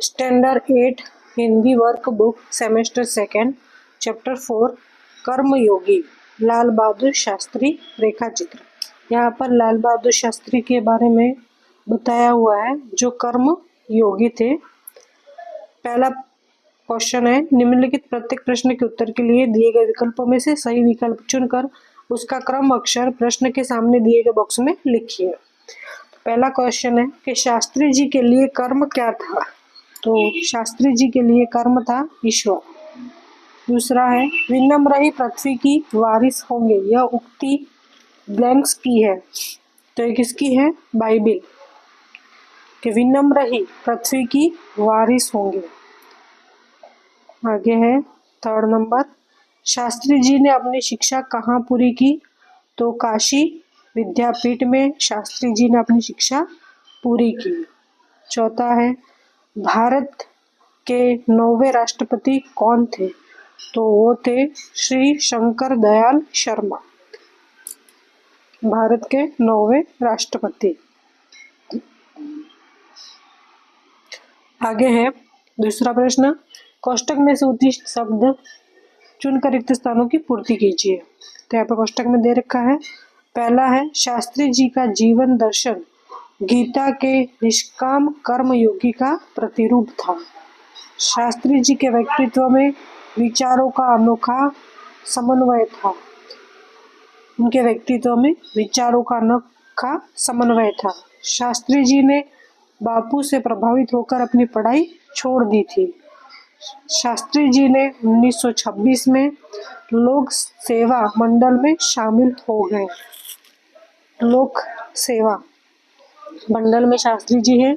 Standard 8 Hindi work book semester 2 chapter 4 कर्मयोगी लाल बहादुर शास्त्री रेखा चित्र। यहाँ पर लाल बहादुर शास्त्री के बारे में बताया हुआ है जो कर्म योगी थे। पहला क्वेश्चन है, निम्नलिखित प्रत्येक प्रश्न के उत्तर के लिए दिए गए विकल्पों में से सही विकल्प चुनकर उसका क्रम अक्षर प्रश्न के सामने दिए गए बॉक्स में लिखिए। पहला क्वेश्चन है कि शास्त्री जी के लिए कर्म क्या था? तो शास्त्री जी के लिए कर्म था ईश्वर। दूसरा है, विनम्र ही पृथ्वी की वारिस होंगे, यह उक्ति ब्लैंक्स की है। तो ये किसकी है? बाइबिल कि विनम्र ही पृथ्वी की वारिस होंगे। आगे है थर्ड नंबर, शास्त्री जी ने अपनी शिक्षा कहाँ पूरी की? तो काशी विद्यापीठ में शास्त्री जी ने अपनी शिक्षा पूरी की। चौथा है, भारत के 9वें राष्ट्रपति कौन थे? तो वो थे श्री शंकर दयाल शर्मा, भारत के 9वें राष्ट्रपति। आगे है दूसरा प्रश्न, कोष्टक में से उचित शब्द चुनकर रिक्त स्थानों की पूर्ति कीजिए। तो यहाँ पे कोष्टक में दे रखा है, पहला है, शास्त्री जी का जीवन दर्शन गीता के निष्काम कर्म योगी का प्रतिरूप था। शास्त्री जी के व्यक्तित्व में विचारों का अनोखा समन्वय था। उनके व्यक्तित्व में विचारों का अनोखा समन्वय था। शास्त्री जी ने बापू से प्रभावित होकर अपनी पढ़ाई छोड़ दी थी। शास्त्री जी ने 1926 में लोक सेवा मंडल में शामिल हो गए। लोक सेवा मंडल में शास्त्री जी हैं,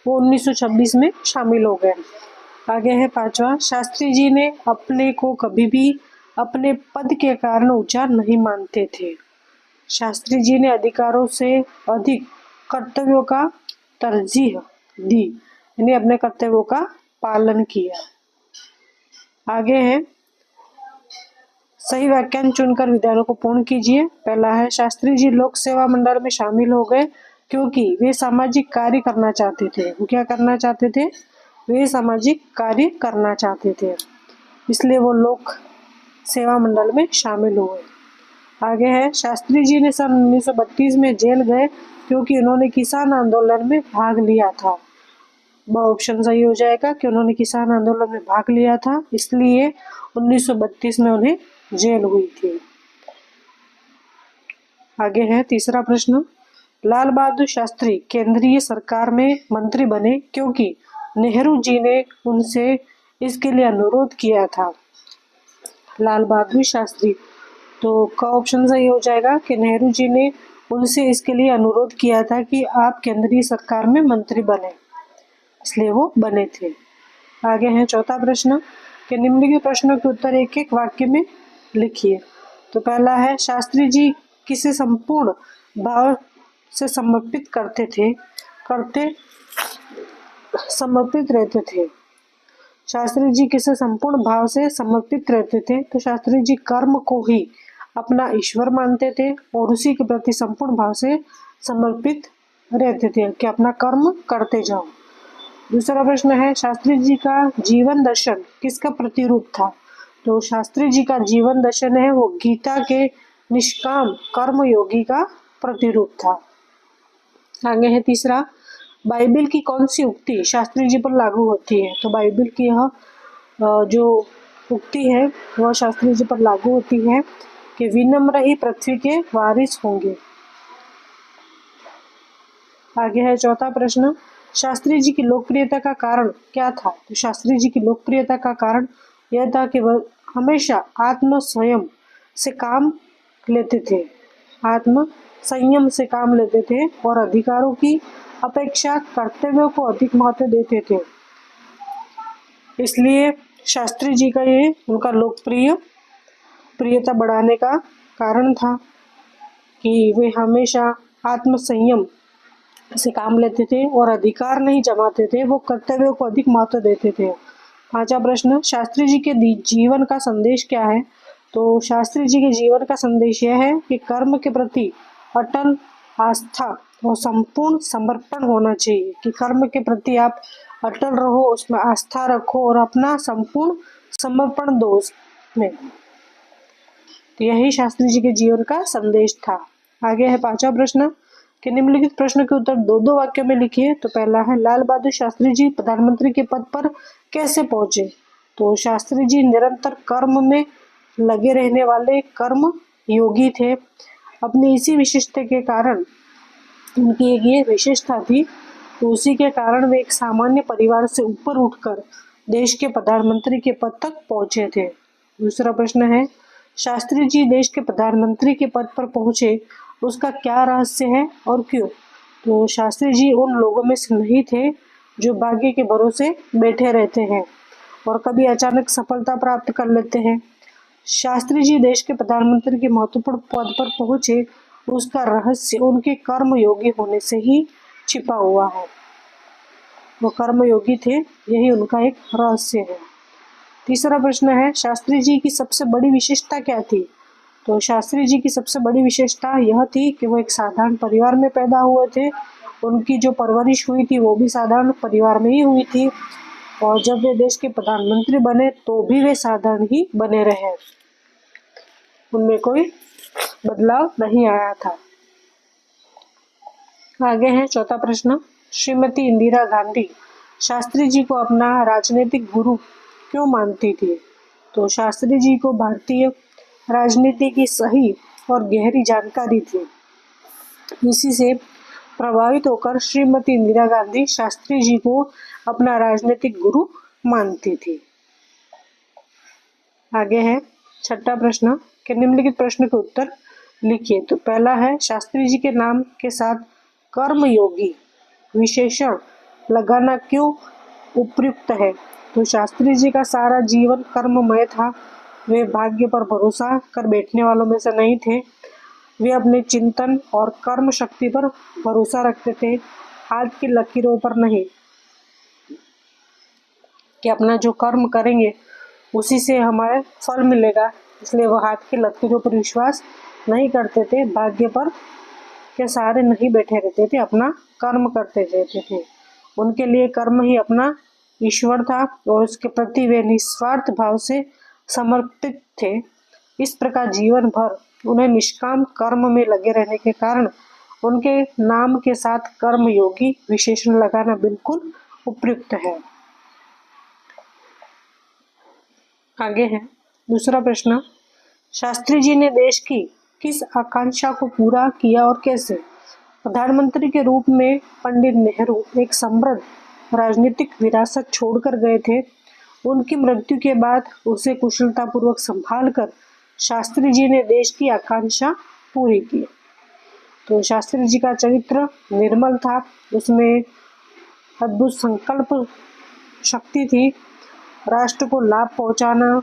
वो 1926 में शामिल हो गए। आगे है पांचवा, शास्त्री जी ने अपने को कभी भी अपने पद के कारण ऊंचा नहीं मानते थे। शास्त्री जी ने अधिकारों से अधिक कर्तव्यों का तरजीह दी, यानी अपने कर्तव्यों का पालन किया। आगे है, सही व्याख्यान चुनकर विधानों को पूर्ण कीजिए। पहला है, शास्त्री जी लोक सेवा मंडल में शामिल हो गए क्योंकि वे सामाजिक कार्य करना चाहते थे। वो क्या करना चाहते थे? वे सामाजिक कार्य करना चाहते थे, इसलिए वो लोक सेवा मंडल में शामिल हुए। आगे है, शास्त्री जी ने सन 1932 में जेल गए क्योंकि उन्होंने किसान आंदोलन में भाग लिया था। ऑप्शन सही हो जाएगा कि उन्होंने किसान आंदोलन में भाग लिया था, इसलिए 1932 में उन्हें जेल हुई थी। आगे है तीसरा प्रश्न, लाल बहादुर शास्त्री केंद्रीय सरकार में मंत्री बने क्योंकि नेहरू जी ने उनसे इसके लिए अनुरोध किया था। लाल बहादुर शास्त्री, तो का ऑप्शन सही हो जाएगा कि नेहरू जी ने उनसे इसके लिए अनुरोध किया था कि आप केंद्रीय सरकार में मंत्री बने, इसलिए वो बने थे। आगे है चौथा प्रश्न कि निम्नलिखित प्रश्नों के उत्तर एक एक वाक्य में लिखिए। तो पहला है, शास्त्री जी किसे संपूर्ण भाव से समर्पित समर्पित रहते थे। शास्त्री जी किसे संपूर्ण भाव से समर्पित रहते थे? तो शास्त्री जी कर्म को ही अपना ईश्वर मानते थे और उसी के प्रति संपूर्ण भाव से समर्पित रहते थे कि अपना कर्म करते जाओ। दूसरा प्रश्न है, शास्त्री जी का जीवन दर्शन किसका प्रतिरूप था? तो शास्त्री जी का जीवन दर्शन है वो गीता के निष्काम कर्म योगी का प्रतिरूप था। आगे है तीसरा, बाइबिल की कौन सी उक्ति शास्त्री जी पर लागू होती है? तो बाइबिल की यह जो उक्ति है वह शास्त्री जी पर लागू होती है कि विनम्र ही पृथ्वी के वारिस होंगे। आगे है चौथा प्रश्न, शास्त्री जी की लोकप्रियता का कारण क्या था? तो शास्त्री जी की लोकप्रियता का कारण यह था कि वह हमेशा आत्म संयम से काम लेते थे और अधिकारों की अपेक्षा कर्तव्यों को अधिक महत्व देते थे। इसलिए शास्त्री जी का ये उनका लोकप्रियता बढ़ाने का कारण था कि वे हमेशा आत्म संयम से काम लेते थे और अधिकार नहीं जमाते थे, वो कर्तव्यों को अधिक महत्व देते थे। पांचवा प्रश्न, शास्त्री जी के जीवन का संदेश क्या है? तो शास्त्री जी के जीवन का संदेश यह है कि कर्म के प्रति अटल आस्था और संपूर्ण समर्पण होना चाहिए, कि कर्म के प्रति आप अटल रहो, उसमें आस्था रखो और अपना संपूर्ण समर्पण दो उसमें। तो यही शास्त्री जी के जीवन का संदेश था। आगे है 5वां प्रश्न कि निम्नलिखित प्रश्न के उत्तर दो दो वाक्यों में लिखिए। तो पहला है, लाल बहादुर शास्त्री जी प्रधानमंत्री के पद पर कैसे पहुंचे? तो शास्त्री जी निरंतर कर्म में लगे रहने वाले कर्म योगी थे। अपनी इसी विशिष्टता के कारण उनकी एक ये विशेषता थी, तो उसी के कारण वे एक सामान्य परिवार से ऊपर उठकर देश के प्रधानमंत्री के पद तक पहुंचे थे। दूसरा प्रश्न है, शास्त्री जी देश के प्रधानमंत्री के पद पर पहुंचे, उसका क्या रहस्य है और क्यों? तो शास्त्री जी उन लोगों में से नहीं थे जो भाग्य के भरोसे बैठे रहते हैं और कभी अचानक सफलता प्राप्त कर लेते हैं। शास्त्री जी देश के प्रधानमंत्री के महत्वपूर्ण पद पर पहुंचे, उसका रहस्य उनके कर्म योगी होने से ही छिपा हुआ है। वो कर्म योगी थे, यही उनका एक रहस्य है। तीसरा प्रश्न है, शास्त्री जी की सबसे बड़ी विशेषता क्या थी? तो शास्त्री जी की सबसे बड़ी विशेषता यह थी कि वो एक साधारण परिवार में पैदा हुए थे। उनकी जो परवरिश हुई थी वो भी साधारण परिवार में ही हुई थी और जब वे देश के प्रधानमंत्री बने तो भी वे साधारण ही बने रहे, उनमें कोई बदलाव नहीं आया था। आगे है चौथा प्रश्न, श्रीमती इंदिरा गांधी शास्त्री जी को अपना राजनीतिक गुरु क्यों मानती थी? तो शास्त्री जी को भारतीय राजनीति की सही और गहरी जानकारी थी। इसी से प्रभावित होकर श्रीमती इंदिरा गांधी शास्त्री जी को अपना राजनीतिक गुरु मानती थी। आगे है छठा प्रश्न कि निम्नलिखित प्रश्न के उत्तर लिखिए। तो पहला है, शास्त्री जी के नाम के साथ कर्मयोगी विशेषण लगाना क्यों उपयुक्त है? तो शास्त्री जी का सारा जीवन कर्ममय था। वे भाग्य पर भरोसा कर बैठने वालों में से नहीं थे। वे अपने चिंतन और कर्म शक्ति पर भरोसा रखते थे, हाथ की लकीरों पर नहीं, कि अपना जो कर्म करेंगे उसी से हमारे फल मिलेगा। इसलिए वो हाथ की लकीरों पर विश्वास नहीं करते थे, भाग्य पर के सहारे नहीं बैठे रहते थे, अपना कर्म करते रहते थे। उनके लिए कर्म ही अपना ईश्वर था और उसके प्रति वे निस्वार्थ भाव से समर्पित थे। इस प्रकार जीवन भर उन्हें निष्काम कर्म में लगे रहने के कारण उनके नाम के साथ कर्म योगी विशेषण लगाना बिल्कुल उपयुक्त है। आगे है दूसरा प्रश्न, शास्त्री जी ने देश की किस आकांक्षा को पूरा किया और कैसे? प्रधानमंत्री के रूप में पंडित नेहरू एक समृद्ध राजनीतिक विरासत छोड़कर गए थे। उनकी मृत्यु के बाद उसे कुशलतापूर्वक संभालकर शास्त्री जी ने देश की आकांक्षा पूरी की। तो शास्त्री जी का चरित्र निर्मल था, उसमें अद्भुत संकल्प शक्ति थी, राष्ट्र को लाभ पहुंचाना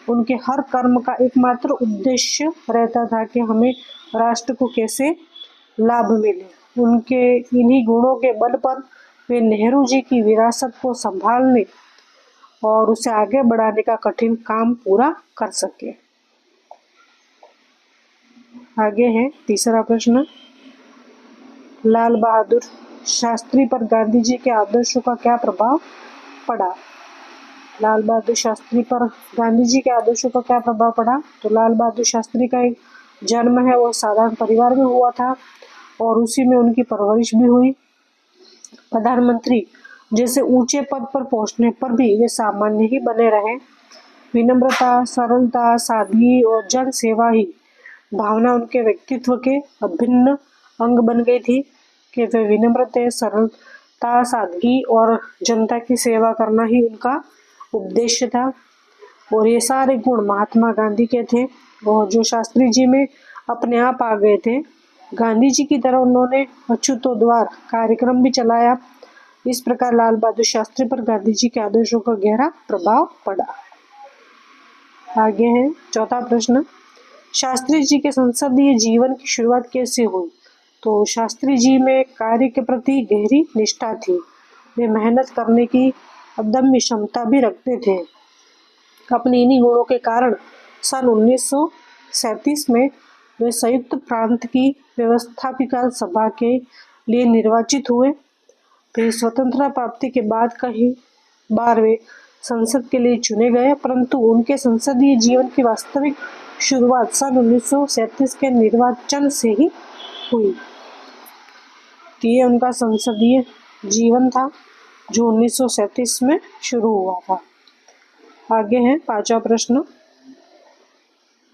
उनके हर कर्म का एकमात्र उद्देश्य रहता था कि हमें राष्ट्र को कैसे लाभ मिले। उनके इन्हीं गुणों के बल पर वे नेहरू जी की विरासत को संभालने और उसे आगे बढ़ाने का कठिन काम पूरा कर सके। आगे है तीसरा प्रश्न, लाल बहादुर शास्त्री पर गांधी जी के आदर्शों का क्या प्रभाव पड़ा? लाल बहादुर शास्त्री पर गांधी जी के आदर्शों का क्या प्रभाव पड़ा? तो लाल बहादुर शास्त्री का एक जन्म है वो साधारण परिवार में हुआ था और उसी में उनकी परवरिश भी हुई। प्रधानमंत्री जैसे ऊंचे पद पर पहुंचने पर भी वे सामान्य ही बने रहे। विनम्रता, सरलता, सादगी और जन सेवा ही भावना उनके व्यक्तित्व के अभिन्न अंग बन गई थी कि वे विनम्र थे, सरलता, सादगी और जनता की सेवा करना ही उनका उद्देश्य था। और ये सारे गुण महात्मा गांधी के थे और जो शास्त्री जी में अपने आप आ गए थे। गांधी जी की तरह उन्होंने अछूतोद्वार कार्यक्रम भी चलाया। इस प्रकार लाल बहादुर शास्त्री पर गांधी जी के आदर्शों का गहरा प्रभाव पड़ा। आगे है चौथा प्रश्न, शास्त्री जी के संसदीय जीवन की शुरुआत कैसे हुई? तो शास्त्री जी में कार्य के प्रति गहरी निष्ठा थी। वे मेहनत करने की अदम्य क्षमता भी रखते थे। अपने इन्हीं गुणों के कारण सन 1937 में वे संयुक्त प्रांत की व्यवस्थापिका सभा के लिए निर्वाचित हुए। फिर स्वतंत्रता प्राप्ति के बाद कई बार वे संसद के लिए चुने गए, परंतु उनके संसदीय जीवन की वास्तविक शुरुआत सन 1937 के निर्वाचन से ही हुई। तो ये उनका संसदीय जीवन था जो 1937 में शुरू हुआ था। आगे है 5वां प्रश्न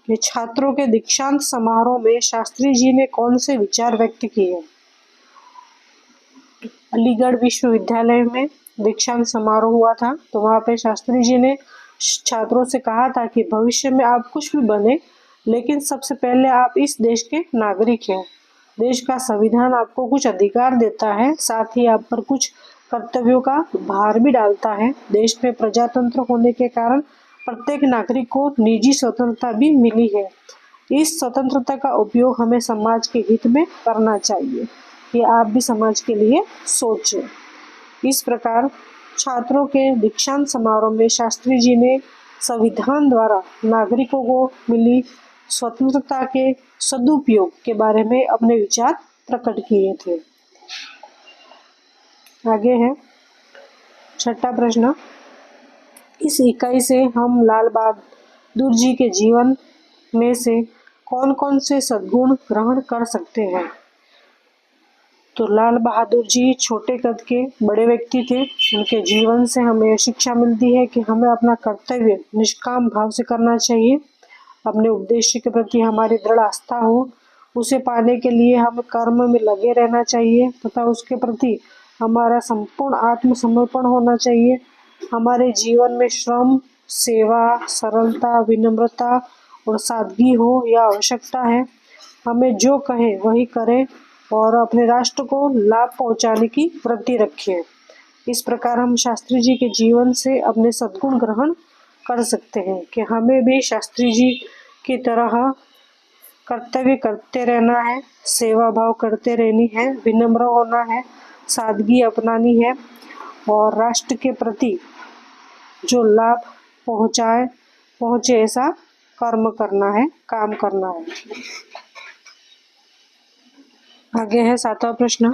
कि छात्रों के दीक्षांत समारोह में शास्त्री जी ने कौन से विचार व्यक्त किए। अलीगढ़ विश्वविद्यालय में दीक्षांत समारोह हुआ था, तो वहाँ पे शास्त्री जी ने छात्रों से कहा था कि भविष्य में आप कुछ भी बने, लेकिन सबसे पहले आप इस देश के नागरिक हैं। देश का संविधान आपको कुछ अधिकार देता है, साथ ही आप पर कुछ कर्तव्यों का भार भी डालता है। देश में प्रजातंत्र होने के कारण प्रत्येक नागरिक को निजी स्वतंत्रता भी मिली है। इस स्वतंत्रता का उपयोग हमें समाज के हित में करना चाहिए। ये आप भी समाज के लिए सोचें। इस प्रकार छात्रों के दीक्षांत समारोह में शास्त्री जी ने संविधान द्वारा नागरिकों को मिली स्वतंत्रता के सदुपयोग के बारे में अपने विचार प्रकट किए थे। आगे है 6वां प्रश्न, इस इकाई से हम लाल बहादुर जी के जीवन में से कौन कौन से सद्गुण ग्रहण कर सकते हैं। तो लाल बहादुर जी छोटे कद के बड़े व्यक्ति थे। उनके जीवन से हमें शिक्षा मिलती है कि हमें अपना कर्तव्य निष्काम भाव से करना चाहिए। अपने उद्देश्य के प्रति हमारी दृढ़ आस्था हो, उसे पाने के लिए हमें कर्म में लगे रहना चाहिए तथा उसके प्रति हमारा संपूर्ण आत्मसमर्पण होना चाहिए। हमारे जीवन में श्रम, सेवा, सरलता, विनम्रता और सादगी हो यह आवश्यकता है। हमें जो कहे वही करें और अपने राष्ट्र को लाभ पहुंचाने की वृत्ति रखें। इस प्रकार हम शास्त्री जी के जीवन से अपने सद्गुण ग्रहण कर सकते हैं कि हमें भी शास्त्री जी की तरह कर्तव्य करते रहना है, सेवा भाव करते रहनी है, विनम्र होना है, सादगी अपनानी है और राष्ट्र के प्रति जो लाभ पहुंचे ऐसा कर्म करना है, काम करना है। आगे है 7वां प्रश्न,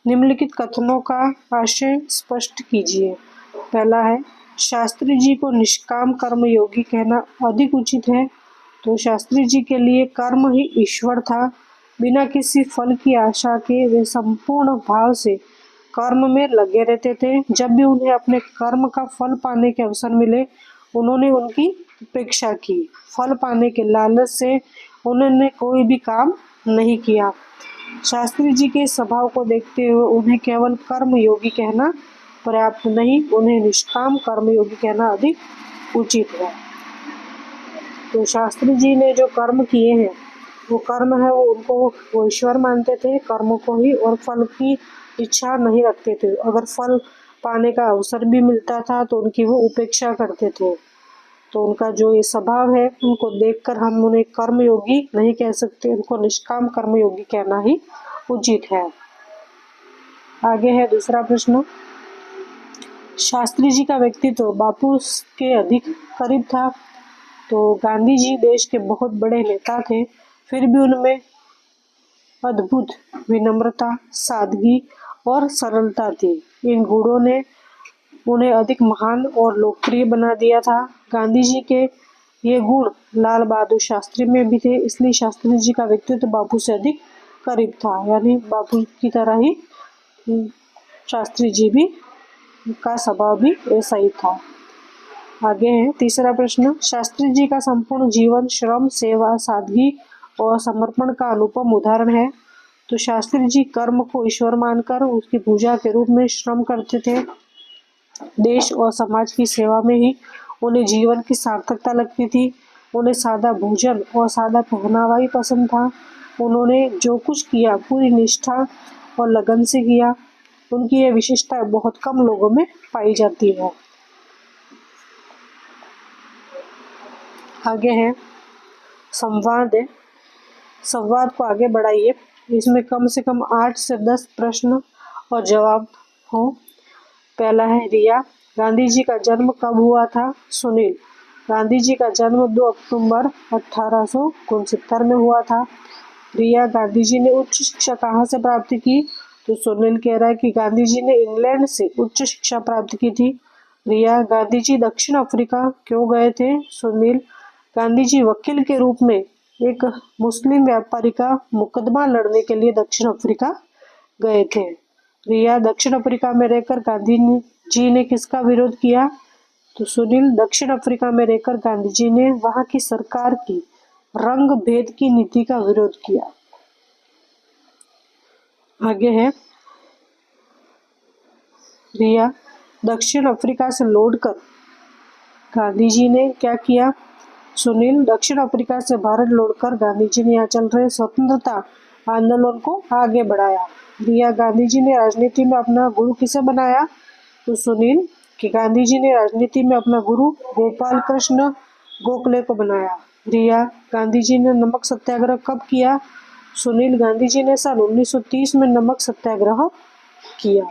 निम्नलिखित कथनों का आशय स्पष्ट कीजिए। पहला है, शास्त्री जी को निष्काम कर्म योगी कहना अधिक उचित है। तो शास्त्री जी के लिए कर्म ही ईश्वर था। बिना किसी फल की आशा के वे संपूर्ण भाव से कर्म में लगे रहते थे। जब भी उन्हें अपने कर्म का फल पाने के अवसर मिले, उन्होंने उनकी उपेक्षा की। फल पाने के लालच से उन्होंने कोई भी काम नहीं किया। शास्त्री जी के स्वभाव को देखते हुए उन्हें केवल कर्म योगी कहना पर्याप्त नहीं, उन्हें निष्काम कर्म योगी कहना अधिक उचित है। तो शास्त्री जी ने जो कर्म किए हैं वो कर्म है वो ईश्वर मानते थे, कर्म को ही, और फल की इच्छा नहीं रखते थे। अगर फल पाने का अवसर भी मिलता था तो उनकी वो उपेक्षा करते थे। तो उनका जो ये स्वभाव है उनको देखकर हम उन्हें कर्मयोगी नहीं कह सकते, उनको निष्काम कर्मयोगी कहना ही उचित है। आगे है दूसरा प्रश्न, शास्त्री जी का व्यक्तित्व बापू के अधिक करीब था। तो गांधी जी देश के बहुत बड़े नेता थे, फिर भी उनमें अद्भुत विनम्रता, सादगी और सरलता थी। इन गुणों ने उन्हें अधिक महान और लोकप्रिय बना दिया था। गांधी जी के ये गुण लाल बहादुर शास्त्री में भी थे, इसलिए शास्त्री जी का व्यक्तित्व बापू से अधिक करीब था, यानी बापू की तरह ही शास्त्री जी भी का स्वभाव भी ऐसा ही था। आगे है तीसरा प्रश्न, शास्त्री जी का संपूर्ण जीवन श्रम, सेवा, सादगी और समर्पण का अनुपम उदाहरण है। तो शास्त्री जी कर्म को ईश्वर मानकर उसकी पूजा के रूप में श्रम करते थे। देश और समाज की सेवा में ही उन्हें जीवन की सार्थकता लगती थी। उन्हें सादा भोजन और सादा पहनावा ही पसंद था। उन्होंने जो कुछ किया पूरी निष्ठा और लगन से किया। उनकी यह विशेषता बहुत कम लोगों में पाई जाती है। आगे है संवाद है, संवाद को आगे बढ़ाइए। इसमें कम से कम 8 से 10 प्रश्न और जवाब हो। पहला है रिया, गांधी जी का जन्म कब हुआ था? सुनील, गांधी जी का जन्म 2 अक्टूबर 1869 में हुआ था। रिया, गांधी जी ने उच्च शिक्षा कहाँ से प्राप्त की? तो सुनील कह रहा है कि गांधी जी ने इंग्लैंड से उच्च शिक्षा प्राप्त की थी। रिया, गांधी जी दक्षिण अफ्रीका क्यों गए थे? सुनील, गांधी जी वकील के रूप में एक मुस्लिम व्यापारी का मुकदमा लड़ने के लिए दक्षिण अफ्रीका गए थे। रिया, दक्षिण अफ्रीका में रहकर गांधी जी ने किसका विरोध किया? तो सुनील, दक्षिण अफ्रीका में रहकर गांधी जी ने वहां की सरकार की रंग भेद की नीति का विरोध किया। आगे है रिया, दक्षिण अफ्रीका से लौटकर गांधी जी ने क्या किया? सुनील, दक्षिण अफ्रीका से भारत लौटकर गांधी जी ने यहाँ चल रहे स्वतंत्रता आंदोलन को आगे बढ़ाया। रिया, गांधी जी ने राजनीति में अपना गुरु किसे बनाया? तो सुनील, कि गांधी जी ने राजनीति में अपना गुरु गोपाल कृष्ण गोखले को बनाया। रिया, गांधी जी ने नमक सत्याग्रह कब किया? सुनील, गांधी जी ने सन 1930 में नमक सत्याग्रह किया।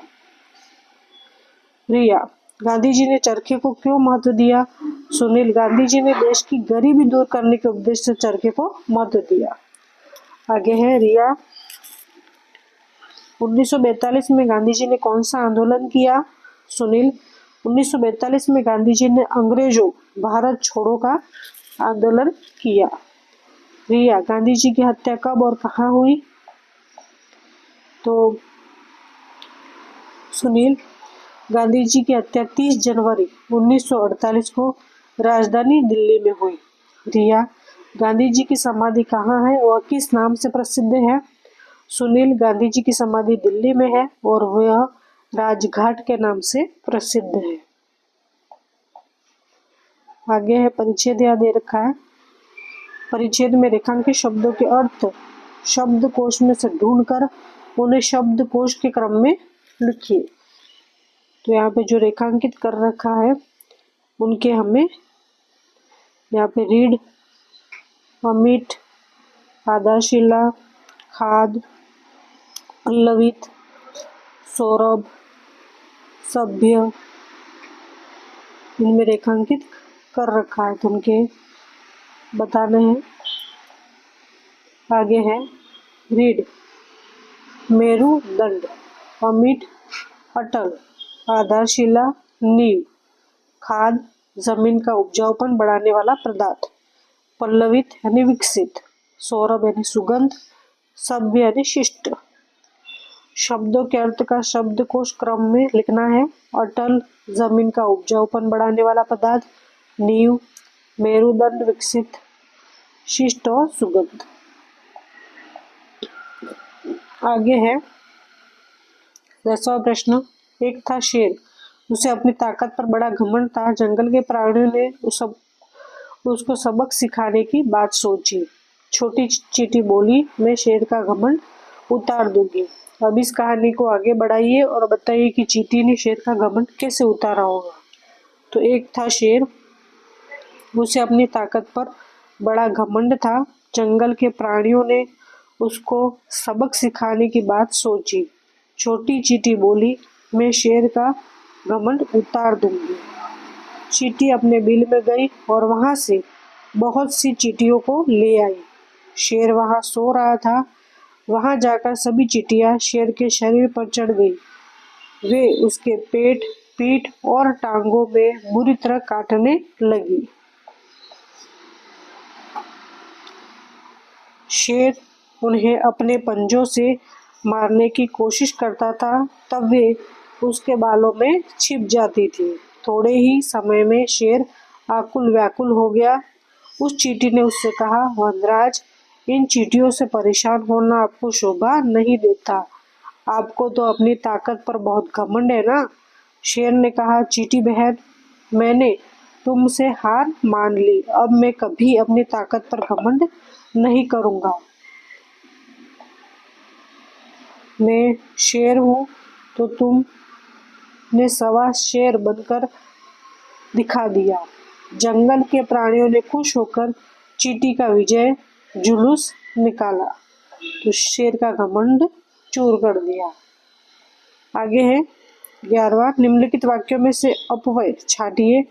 रिया, गांधी जी ने चरखे को क्यों महत्व दिया? सुनील, गांधी जी ने देश की गरीबी दूर करने के उद्देश्य से चरखे को महत्व दिया। आगे है रिया, 1942 में गांधी जी ने कौन सा आंदोलन किया? सुनील, 1942 में गांधी जी ने अंग्रेजों भारत छोड़ो का आंदोलन किया। रिया, गांधी जी की हत्या कब और कहाँ हुई? तो सुनील, गांधी जी की हत्या 30 जनवरी 1948 को राजधानी दिल्ली में हुई। रिया, गांधी जी की समाधि कहाँ है और किस नाम से प्रसिद्ध है? सुनील, गांधी जी की समाधि दिल्ली में है और वह राजघाट के नाम से प्रसिद्ध है। आगे है परिच्छेद यहाँ दे रखा है। परिच्छेद में रेखांकित शब्दों के अर्थ शब्दकोश में से ढूंढकर उन्हें शब्दकोश के क्रम में लिखिए। तो यहाँ पे जो रेखांकित कर रखा है उनके हमें यहाँ पे रीड, अमिट, आधारशिला, खाद, पल्लवित, सौरभ, सभ्य, इनमें रेखांकित कर रखा है तो उनके बताने हैं। आगे है रीड, मेरुदंड, अमिट, अटल, आधारशिला, नींव, खाद, जमीन का उपजाऊपन बढ़ाने वाला पदार्थ, पल्लवित यानी विकसित, सौरभ यानी सुगंध, सभ्य यानी शिष्ट। शब्दों के अर्थ का शब्दकोश क्रम में लिखना है। अटल, जमीन का उपजाऊपन बढ़ाने वाला पदार्थ, नींव, मेरुदंड, विकसित, शिष्ट और सुगंध। आगे है 10वां प्रश्न। एक था शेर, उसे अपनी ताकत पर बड़ा घमंड था। जंगल के प्राणियों ने उसको सबक सिखाने की बात सोची। छोटी चींटी बोली, मैं शेर का घमंड उतार दूंगी। अब इस कहानी को आगे बढ़ाइए और बताइए कि चींटी ने शेर का घमंड कैसे उतारा होगा। तो एक था शेर, उसे अपनी ताकत पर बड़ा घमंड था। जंगल के प्राणियों ने उसको सबक सिखाने की बात सोची। छोटी चींटी बोली, मैं शेर का घमंड उतार दूंगी। चींटी अपने बिल में गई और वहां से बहुत सी चींटियों को ले आई। शेर वहां सो रहा था। वहां जाकर सभी चींटियां शेर के शरीर पर चढ़ गई। वे उसके पेट, पीठ और टांगों में बुरी तरह काटने लगी। शेर उन्हें अपने पंजों से मारने की कोशिश करता था, तब वे उसके बालों में छिप जाती थी। थोड़े ही समय में शेर आकुल व्याकुल हो गया। उस चींटी ने उससे कहा, वनराज, इन चींटियों से परेशान होना आपको शोभा नहीं देता। आपको तो अपनी ताकत पर बहुत घमंड है ना। शेर ने कहा, चींटी बहन, मैंने तुमसे हार मान ली। अब मैं कभी अपनी ताकत पर घमंड नहीं करूंगा। मैं शेर हूँ तो तुमने सवा शेर बनकर दिखा दिया। जंगल के प्राणियों ने खुश होकर चींटी का विजय जुलूस निकाला तो शेर का घमंड चूर कर दिया। आगे है 11वां, निम्नलिखित वाक्यों में से अपव्यय छाटिए।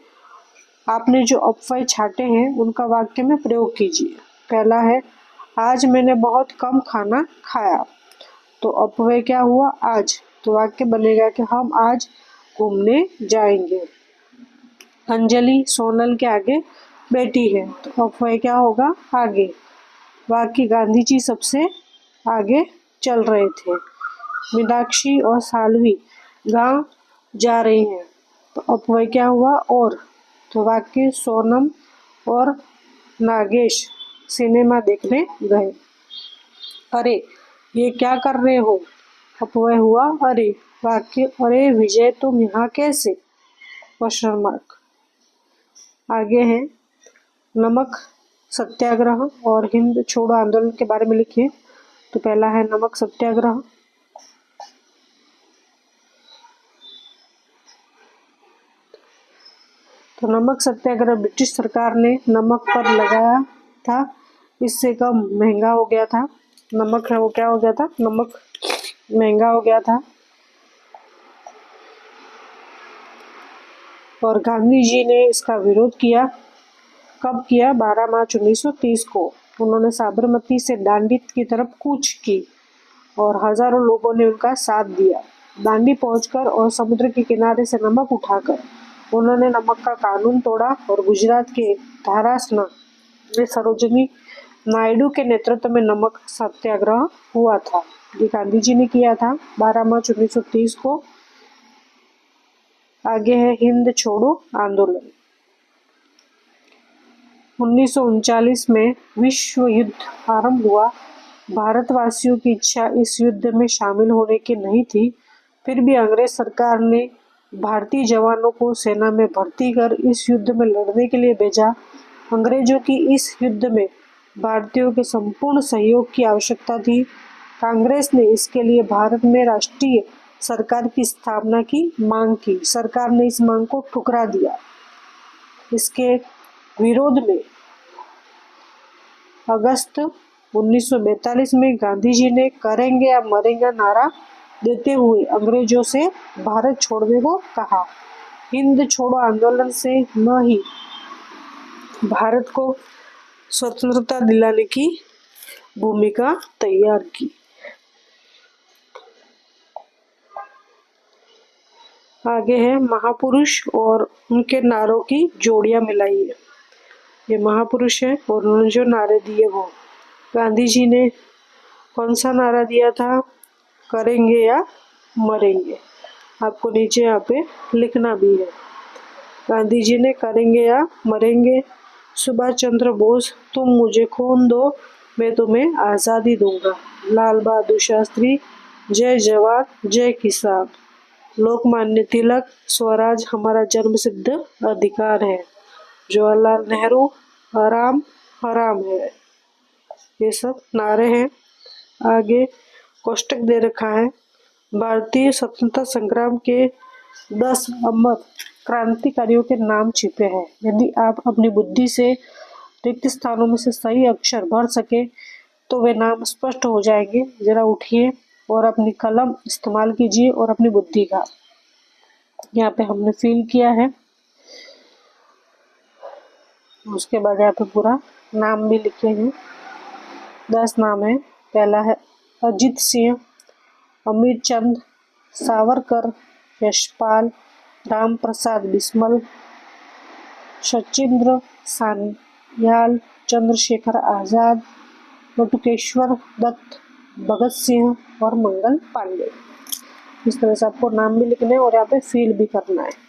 आपने जो अपव्यय छाटे हैं उनका वाक्य में प्रयोग कीजिए। पहला है, आज मैंने बहुत कम खाना खाया। तो अपव्यय क्या हुआ? आज। तो वाक्य बनेगा कि हम आज घूमने जाएंगे। अंजलि सोनल के आगे बैठी है, तो अपव्यय क्या होगा? आगे। वाक्य गांधी जी सबसे आगे चल रहे थे। मीनाक्षी और सालवी गांव जा रही हैं, तो अपव्यय क्या हुआ? और। तो वाक्य सोनम और नागेश सिनेमा देखने गए। अरे ये क्या कर रहे हो? अपव्यय हुआ अरे। वाक्य अरे विजय तुम यहाँ कैसे? Question mark. आगे है नमक सत्याग्रह और हिंद छोड़ो आंदोलन के बारे में लिखिए। तो पहला है नमक सत्याग्रह। तो नमक सत्याग्रह ब्रिटिश सरकार ने नमक पर लगाया था, इससे कम महंगा हो गया था। नमक है वो क्या हो गया था? नमक महंगा हो गया था। और गांधी जी ने इसका विरोध किया। कब किया? 12 मार्च 1930 को। उन्होंने साबरमती से दांडी की तरफ कूच की और हजारों लोगों ने उनका साथ दिया। दांडी पहुंचकर और समुद्र के किनारे से नमक उठाकर उन्होंने नमक का कानून तोड़ा और गुजरात के धारासना में सरोजिनी नायडू के नेतृत्व में नमक सत्याग्रह हुआ था। ये गांधी जी ने किया था 12 मार्च 1930 को। आगे है हिंद छोड़ो आंदोलन। 1939 में विश्व युद्ध आरंभ हुआ। भारतवासियों की इच्छा इस युद्ध में शामिल होने की नहीं थी, फिर भी अंग्रेज सरकार ने भारतीय जवानों को सेना में भर्ती कर इस युद्ध में लड़ने के लिए भेजा। अंग्रेजों की इस युद्ध में भारतीयों के संपूर्ण सहयोग की आवश्यकता थी। कांग्रेस ने इसके लिए भारत में राष्ट्रीय सरकार की स्थापना की मांग की। सरकार ने इस मांग को ठुकरा दिया। इसके विरोध में अगस्त 1942 में गांधी जी ने करेंगे या मरेंगे नारा देते हुए अंग्रेजों से भारत छोड़ने को कहा। हिंद छोड़ो आंदोलन से न ही भारत को स्वतंत्रता दिलाने की भूमिका तैयार की। आगे है महापुरुष और उनके नारों की जोड़ियां मिलाइए। ये महापुरुष है और उन्होंने जो नारे दिए वो गांधी जी ने कौन सा नारा दिया था? करेंगे या मरेंगे। आपको नीचे यहाँ पे लिखना भी है। गांधी जी ने करेंगे या मरेंगे। सुभाष चंद्र बोस तुम मुझे खून दो मैं तुम्हें आज़ादी दूंगा। लाल बहादुर शास्त्री जय जवान जय किसान। लोकमान्य तिलक स्वराज हमारा जन्म सिद्ध अधिकार है। जवाहरलाल नेहरू हराम हराम है। ये सब नारे हैं। आगे कोष्टक दे रखा है। भारतीय स्वतंत्रता संग्राम के 10 अमर क्रांतिकारियों के नाम छिपे हैं। यदि आप अपनी बुद्धि से रिक्त स्थानों में से सही अक्षर भर सके तो वे नाम स्पष्ट हो जाएंगे। जरा उठिए और अपनी कलम इस्तेमाल कीजिए और अपनी बुद्धि का। यहाँ पे हमने फिल किया है। उसके बाद यहाँ पे पूरा नाम भी लिखे हैं। 10 नाम है। पहला है अजित सिंह, अमीर चंद, सावरकर, यशपाल, राम प्रसाद बिस्मल, सचिंद्र सान्याल, चंद्रशेखर आजाद, बटुकेश्वर दत्त, भगत सिंह और मंगल पांडे। इस तरह से आपको नाम भी लिखने और यहाँ पे फील भी करना है।